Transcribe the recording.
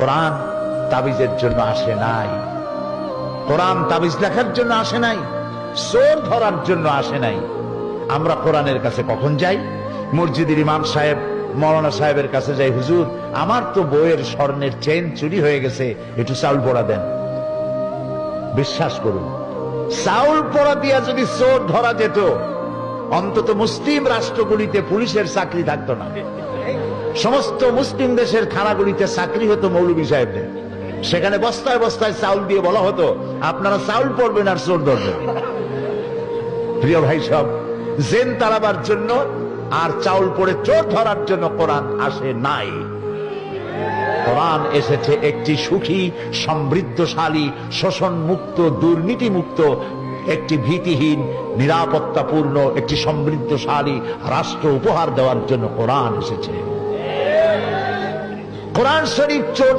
কোরআন তাবিজের জন্য আসে নাই, কোরআন তাবিজ লেখার জন্য আসে নাই, চোর ধরার জন্য আসে নাই। আমরা কোরআনের কাছে কখন যাই? মসজিদের ইমাম সাহেব মৌলানা সাহেবের কাছে যাই, হুজুর আমার তো বইয়ের স্বর্ণের চেন চুরি হয়ে গেছে, একটু চাউল পোড়া দেন। বিশ্বাস করুন, চাউল পোড়া দিয়া যদি চোর ধরা যেত, অন্তত মুসলিম রাষ্ট্রগুলিতে পুলিশের চাকরি থাকতো না। সমস্ত মুসলিম দেশের থানাগুলিতে চাকরি হতো মৌলভী সাহেবদের। সেখানে বস্তায় বস্তায় চাউল দিয়ে বলা হতো, আপনারা চাউল পড়বেন আর চোর ধরবেন। প্রিয় ভাই সব, জেন তাড়াবার জন্য আর চাউল পড়ে চোর ধরার জন্য কোরআন আসে নাই। কোরআন এসেছে একটি সুখী, সমৃদ্ধশালী, শোষণ মুক্ত, দুর্নীতি মুক্ত, একটি ভীতিহীন, নিরাপত্তাপূর্ণ, একটি সমৃদ্ধশালী রাষ্ট্র উপহার দেওয়ার জন্য কোরআন এসেছে। কোরআন শরীফ চোর